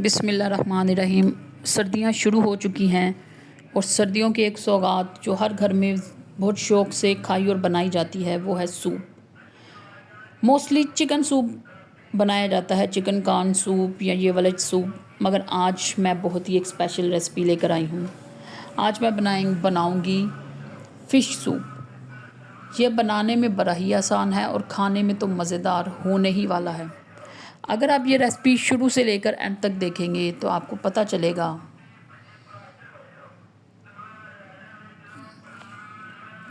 बिस्मिल्लाहिर्रहमानिर्रहीम। सर्दियाँ शुरू हो चुकी हैं और सर्दियों की एक सौगात जो हर घर में बहुत शौक़ से खाई और बनाई जाती है वो है सूप। मोस्टली चिकन सूप बनाया जाता है, चिकन कॉर्न सूप या ये वाला सूप, मगर आज मैं बहुत ही एक स्पेशल रेसिपी लेकर आई हूँ। आज मैं बनाऊँगी फ़िश सूप। ये बनाने में बड़ा ही आसान है और खाने में तो मज़ेदार होने ही वाला है। अगर आप ये रेसिपी शुरू से लेकर एंड तक देखेंगे तो आपको पता चलेगा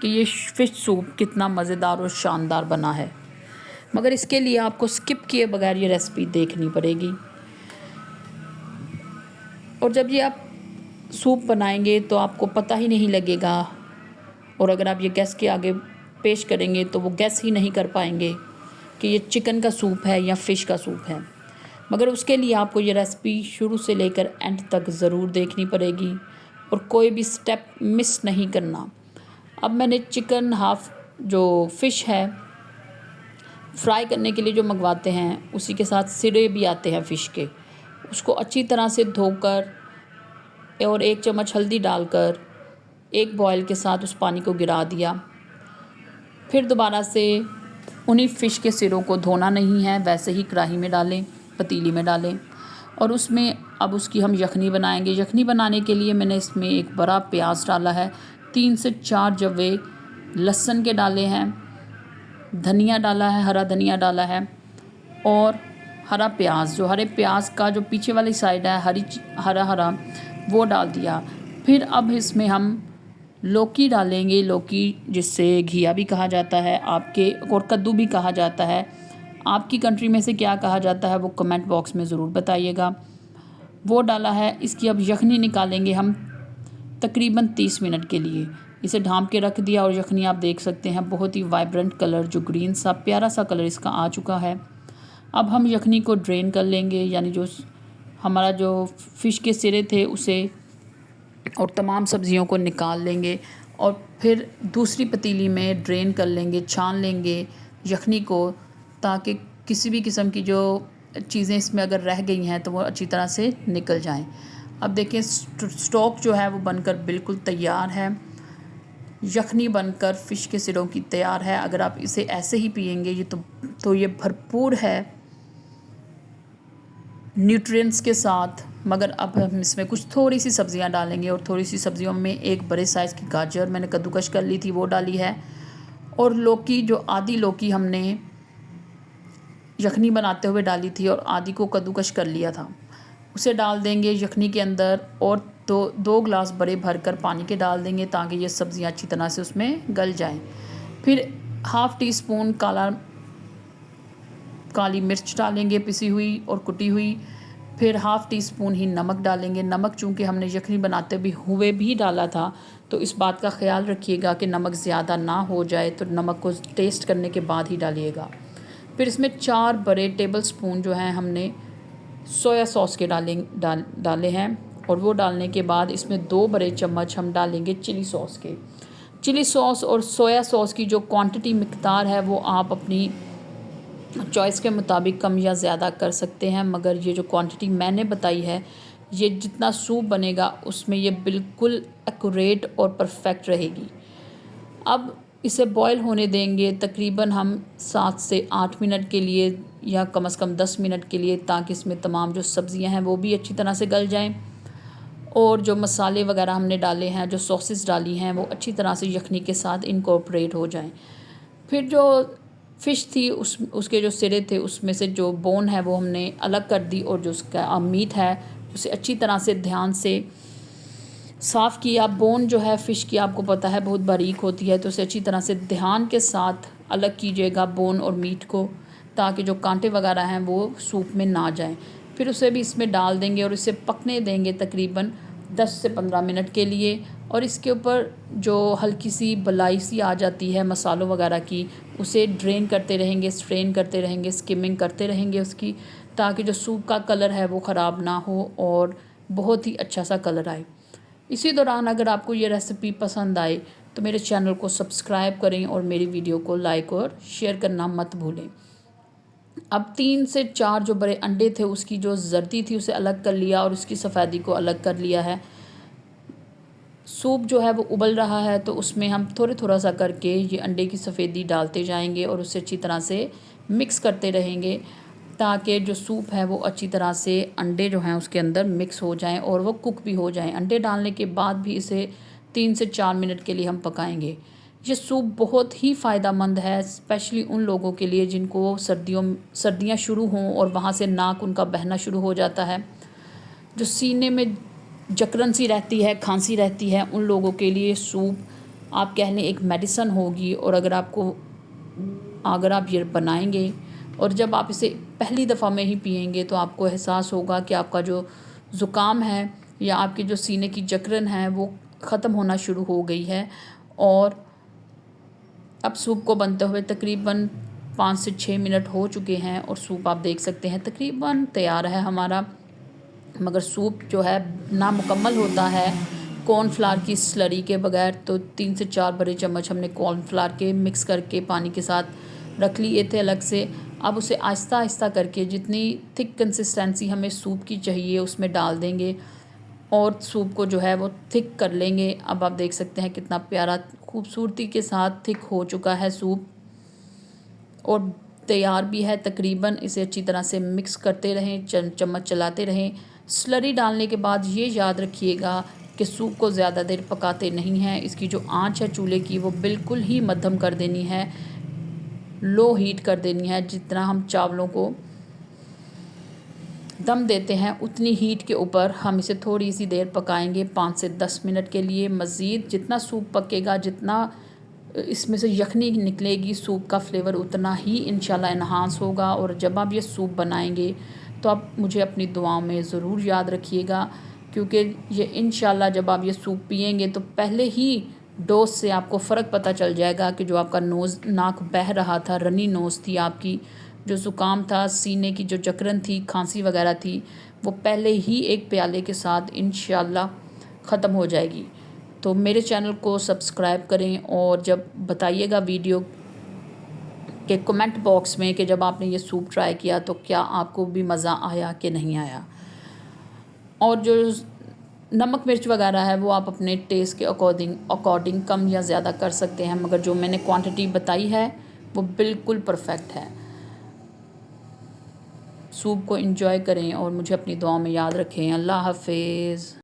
कि ये फ़िश सूप कितना मज़ेदार और शानदार बना है। मगर इसके लिए आपको स्किप किए बगैर ये रेसिपी देखनी पड़ेगी। और जब ये आप सूप बनाएंगे तो आपको पता ही नहीं लगेगा, और अगर आप ये गेस्ट के आगे पेश करेंगे तो वो गेस ही नहीं कर पाएंगे कि ये चिकन का सूप है या फ़िश का सूप है। मगर उसके लिए आपको ये रेसिपी शुरू से लेकर एंड तक ज़रूर देखनी पड़ेगी और कोई भी स्टेप मिस नहीं करना। अब मैंने चिकन हाफ़ जो फ़िश है फ्राई करने के लिए जो मंगवाते हैं उसी के साथ सिरे भी आते हैं फ़िश के, उसको अच्छी तरह से धोकर और 1 चम्मच हल्दी डालकर एक बॉयल के साथ उस पानी को गिरा दिया। फिर दोबारा से उन्हीं फ़िश के सिरों को धोना नहीं है, वैसे ही कढ़ाई में डालें, पतीली में डालें और उसमें अब उसकी हम यखनी बनाएंगे। यखनी बनाने के लिए मैंने इसमें एक बड़ा प्याज डाला है, 3 से 4 जवे लहसुन के डाले हैं, धनिया डाला है, हरा धनिया डाला है और हरा प्याज, जो हरे प्याज का जो पीछे वाली साइड है हरा हरा वो डाल दिया। फिर अब इसमें हम लौकी डालेंगे, लौकी जिससे घिया भी कहा जाता है आपके, और कद्दू भी कहा जाता है। आपकी कंट्री में से क्या कहा जाता है वो कमेंट बॉक्स में ज़रूर बताइएगा। वो डाला है। इसकी अब यखनी निकालेंगे हम तकरीबन 30 मिनट के लिए। इसे ढाँप के रख दिया और यखनी आप देख सकते हैं बहुत ही वाइब्रेंट कलर, जो ग्रीन सा प्यारा सा कलर इसका आ चुका है। अब हम यखनी को ड्रेन कर लेंगे, यानी जो हमारा जो फ़िश के सिरे थे उसे और तमाम सब्ज़ियों को निकाल लेंगे और फिर दूसरी पतीली में ड्रेन कर लेंगे, छान लेंगे यखनी को, ताकि किसी भी किस्म की जो चीज़ें इसमें अगर रह गई हैं तो वो अच्छी तरह से निकल जाएं। अब देखें स्टॉक जो है वो बनकर बिल्कुल तैयार है, यखनी बनकर फ़िश के सिरों की तैयार है। अगर आप इसे ऐसे ही पिएंगे ये तो ये भरपूर है न्यूट्रिएंट्स के साथ। मगर अब हम इसमें कुछ थोड़ी सी सब्ज़ियां डालेंगे और थोड़ी सी सब्ज़ियों में एक बड़े साइज़ की गाजर मैंने कद्दूकश कर ली थी वो डाली है, और लौकी जो आधी लौकी हमने यखनी बनाते हुए डाली थी और आधी को कद्दूकश कर लिया था उसे डाल देंगे यखनी के अंदर, और तो 2 गिलास बड़े भरकर पानी के डाल देंगे ताकि ये सब्ज़ियां अच्छी तरह से उसमें गल जाएं। फिर हाफ़ टी स्पून काली मिर्च डालेंगे पिसी हुई और कुटी हुई। फिर हाफ़ टी स्पून ही नमक डालेंगे। नमक चूँकि हमने यखनी बनाते हुए भी डाला था तो इस बात का ख्याल रखिएगा कि नमक ज़्यादा ना हो जाए, तो नमक को टेस्ट करने के बाद ही डालिएगा। फिर इसमें 4 बड़े टेबल स्पून जो हैं हमने सोया सॉस के डाले हैं, और वो डालने के बाद इसमें 2 बड़े चम्मच हम डालेंगे चिली सॉस के। चिली सॉस और सोया सॉस की जो क्वांटिटी मिकदार है वो आप अपनी चॉइस के मुताबिक कम या ज़्यादा कर सकते हैं, मगर ये जो क्वांटिटी मैंने बताई है ये जितना सूप बनेगा उसमें ये बिल्कुल एक्यूरेट और परफेक्ट रहेगी। अब इसे बॉईल होने देंगे तकरीबन हम 7 से 8 मिनट के लिए, या कम से कम 10 मिनट के लिए, ताकि इसमें तमाम जो सब्ज़ियां हैं वो भी अच्छी तरह से गल जाएं और जो मसाले वगैरह हमने डाले हैं, जो सॉसेस डाली हैं, वो अच्छी तरह से यखनी के साथ इनकॉर्पोरेट हो जाएं। फिर जो फ़िश थी उसके जो सिरे थे उसमें से जो बोन है वो हमने अलग कर दी, और जो उसका मीट है उसे अच्छी तरह से ध्यान से साफ़ किया। बोन जो है फ़िश की आपको पता है बहुत बारीक होती है, तो उसे अच्छी तरह से ध्यान के साथ अलग कीजिएगा बोन और मीट को, ताकि जो कांटे वगैरह हैं वो सूप में ना जाएं। फिर उसे भी इसमें डाल देंगे और इसे पकने देंगे तकरीबन 10 से 15 मिनट के लिए, और इसके ऊपर जो हल्की सी बलाई सी आ जाती है मसालों वगैरह की उसे ड्रेन करते रहेंगे, स्ट्रेन करते रहेंगे, स्किमिंग करते रहेंगे उसकी, ताकि जो सूप का कलर है वो ख़राब ना हो और बहुत ही अच्छा सा कलर आए। इसी दौरान अगर आपको ये रेसिपी पसंद आए तो मेरे चैनल को सब्सक्राइब करें और मेरी वीडियो को लाइक और शेयर करना मत भूलें। अब 3 से 4 जो बड़े अंडे थे उसकी जो जर्दी थी उसे अलग कर लिया और उसकी सफ़ेदी को अलग कर लिया है। सूप जो है वो उबल रहा है तो उसमें हम थोड़ा सा करके ये अंडे की सफ़ेदी डालते जाएंगे और उसे अच्छी तरह से मिक्स करते रहेंगे ताकि जो सूप है वो अच्छी तरह से अंडे जो हैं उसके अंदर मिक्स हो जाएं और वो कुक भी हो जाएं। अंडे डालने के बाद भी इसे 3 से 4 मिनट के लिए हम पकाएंगे। ये सूप बहुत ही फ़ायदेमंद है, स्पेशली उन लोगों के लिए जिनको सर्दियाँ शुरू हों और वहाँ से नाक उनका बहना शुरू हो जाता है, जो सीने में जकड़न सी रहती है, खांसी रहती है, उन लोगों के लिए सूप आप कह लें एक मेडिसन होगी। और अगर आप ये बनाएंगे और जब आप इसे पहली दफ़ा में ही पिएंगे तो आपको एहसास होगा कि आपका जो ज़ुकाम है या आपकी जो सीने की जकड़न है वो ख़त्म होना शुरू हो गई है। और अब सूप को बनते हुए तकरीबन 5 से 6 मिनट हो चुके हैं और सूप आप देख सकते हैं तकरीबन तैयार है हमारा। मगर सूप जो है नामुकम्मल होता है कॉर्नफ्लावर की स्लरी के बगैर। तो 3 से 4 बड़े चम्मच हमने कॉर्नफ्लावर के मिक्स करके पानी के साथ रख लिए थे अलग से। अब उसे आहिस्ता आहिस्ता करके जितनी थिक कंसिस्टेंसी हमें सूप की चाहिए उसमें डाल देंगे और सूप को जो है वो थिक कर लेंगे। अब आप देख सकते हैं कितना प्यारा खूबसूरती के साथ थिक हो चुका है सूप और तैयार भी है तकरीबन। इसे अच्छी तरह से मिक्स करते रहें, चम्मच चलाते रहें। स्लरी डालने के बाद ये याद रखिएगा कि सूप को ज़्यादा देर पकाते नहीं हैं। इसकी जो आंच है चूल्हे की वो बिल्कुल ही मध्यम कर देनी है, लो हीट कर देनी है। जितना हम चावलों को दम देते हैं उतनी हीट के ऊपर हम इसे थोड़ी सी देर पकाएंगे, 5 से 10 मिनट के लिए मज़ीद। जितना सूप पकेगा, जितना इसमें से यखनी निकलेगी, सूप का फ्लेवर उतना ही इंशाल्लाह इन्हांस होगा। और जब आप ये सूप बनाएंगे तो आप मुझे अपनी दुआओं में ज़रूर याद रखिएगा, क्योंकि ये इंशाल्लाह जब आप ये सूप पिएंगे तो पहले ही डोज से आपको फ़र्क पता चल जाएगा कि जो आपका नाक बह रहा था, रनी नोज़ थी आपकी, जो ज़ुकाम था, सीने की जो जकड़न थी, खांसी वगैरह थी, वो पहले ही एक प्याले के साथ इंशाल्लाह ख़त्म हो जाएगी। तो मेरे चैनल को सब्सक्राइब करें और जब बताइएगा वीडियो के कमेंट बॉक्स में कि जब आपने ये सूप ट्राई किया तो क्या आपको भी मज़ा आया कि नहीं आया। और जो नमक मिर्च वगैरह है वो आप अपने टेस्ट के अकॉर्डिंग कम या ज़्यादा कर सकते हैं, मगर जो मैंने क्वांटिटी बताई है वो बिल्कुल परफेक्ट है। सूप को एंजॉय करें और मुझे अपनी दुआ में याद रखें। अल्लाह हाफिज़।